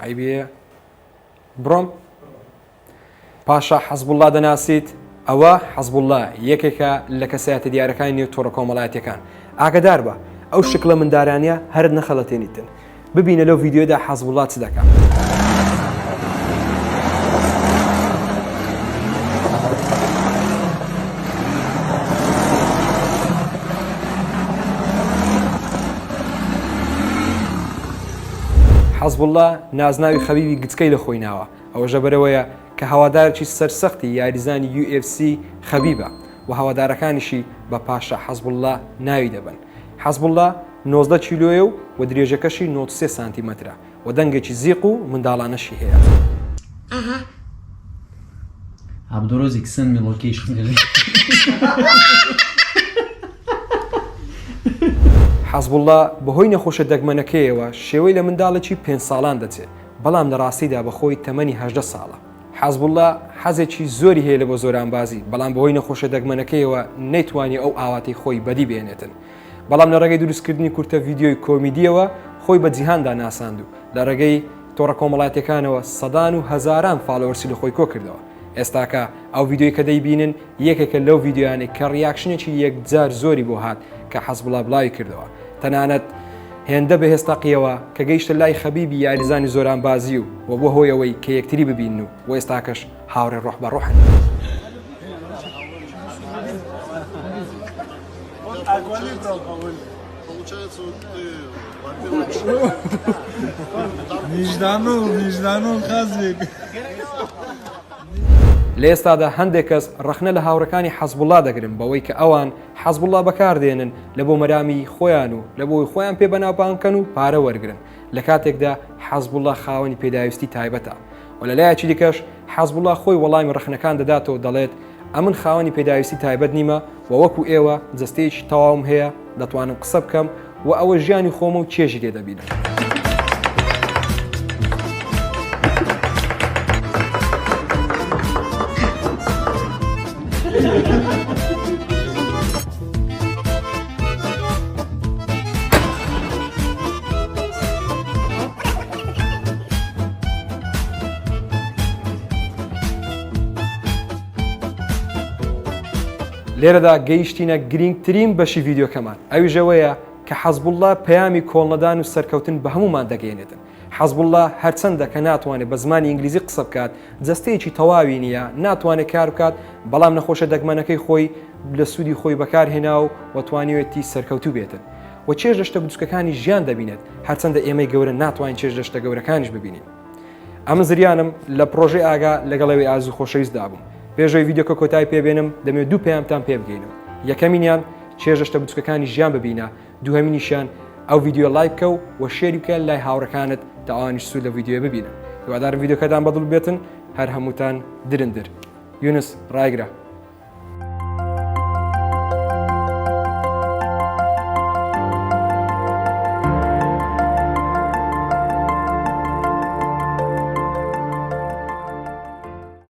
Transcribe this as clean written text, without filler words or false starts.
عیبێ بڕۆم پاشا حەزبوڵڵا دەناسیت ئەوە حەزبوڵڵا یەکێکە لە کەسایەتە دیارەکانی نێو تۆڕە کۆمەڵایەتیەکان ئاگدار بە ئەو شکلە مندارانیە هەر نەخەڵەتێنیتن ببینە لەو ڤیددیۆدا حەزبوڵڵا چ دەکات. حەزبوڵڵا نازناوی خەبیبی گچکەی لە خۆی ناوە ئەوەژە بەرەوەیە کە هەوادارێکی سەرسەختی یاریزانی UFC خەبیبە و هەوادارەکانیشی بە پاشا حەزبوڵڵا ناوی دەبن. حەزبوڵڵا 19 کیلۆیە و درێژەکەشی 93 سانتیمەترە و دەنگێکی زیق و منداڵانەشی هەیە. Abdurozик send me location. حەزبوڵڵا بەهۆی نەخۆشە دەگمەنەکەیەوە شێوەی لە منداڵێکی 5 ساڵان دەچێت بەڵام لە ڕاستیدا بەخۆی تەمەنی 18 ساڵە. حەزبوڵڵا حەزێکی زۆری هەیە لە بۆ زۆرانبازی بەڵام بەهۆی نەخۆشە دەگمەنەکەیەوە نەیتوانی ئەو ئاواتەی خۆی بەدی بێنێتن. بەڵام لە ڕێگەی دروستکردنی کورتە ڤیددیۆی کۆمیدیەوە خۆی بە جیهاندا ناساند و لە ڕێگەی تۆڕە کۆمەڵاتیەکانەوە سەدان و هەزاران فالۆوەرسی لە خۆی کۆ کردەوە. ئێستاکە ئەو ڤیددیۆی کە دەیبینن یەکێکە لەو ڤیددیۆیانێک کە ڕیاکشنێکی یەکجار زۆری بۆ هات کە حەزبوڵڵا بڵاوی کردەوە. تەنانەت هێندە بە هێستاقیەوە کە گەیشتە لای خەبیبی یاریزانی زۆرانبازی و بۆ هۆیەوەی کە یەکتری ببین و ئێستاکەش هاوڕێ ڕۆح بە ڕۆحن. Нежданов Хазбек. لە ئێستادا هەندێک کەس ڕەخنە لە هاوڕەکانی حەزبوڵڵا دەگرن بەوەی کە ئەوان حەزبوڵڵا بەکاردێنن لە بۆ مەرامی خۆیان و لە بۆی خۆیان پێ بەناوبانکەن و پارە وەرگن لە کاتێکدا حەزبوڵڵا خاوەنی پێداویستی تایبەتە و لە لایەکی دیکەش حەزبوڵڵا خۆی وەڵامی ڕەخنەکان دەداتەوە دەڵێت ئەمن خاوەنی پێداویستی تایبەت نیمە و وەکو ئێوە جەستەیەکی تەواوم هەیە دەتوانم قسە بکەم و ئەوە ژیانی خۆمە و چێژی لێ دەبینم. لێرەدا گەیشتینە گرنگترین بەشی ڤیددیۆکەمان ئەویژەوەیە کە حەزبوڵڵا پەیامی کۆڵنەدان و سەرکەوتن بە هەمومان دەگەێنێتن. حەزبوڵڵا هەرچەندە کە ناتوانێت بە زمانی ئینگلیزی قسە بکات جەستەیەکی تەواوی نییە ناتوانێت کار بکات بەڵام نەخۆشە دەگمەنەکەی خۆی لە سوودی خۆی بەکارهێنا و وەتوانیوێتی سەرکەوتوو بێتن و چێژ دەشتە بچووکەکانی ژیان دەبینێت هەرچەندە ئێمەی گەورە ناتوانین چێژ دەشتە گەورەکانیش ببینین. ئەمە زریانم لە پرۆژەی ئاگا لەگەڵەوەی ئازوو خۆشەویستدا بووم. پێشەوەی ڤیددیۆکە کۆتایی پێبێنم دەمێت دوو پەیامتان پێ بگەینم. یەکەمینیان چێژەشتە بچووکەکانی ژیان ببینە دووهەمینیشیان ئەو ڤیددیۆ لایک بکە و شێری بکە لای هاوڕەکانت تا ئەوانیش سوود لە ڤیددیۆ ببینن. هیوادارم ڤیددیۆکەتان بەدڵ بێتن هەر هەمووتان درندر. یونس ڕایگرە.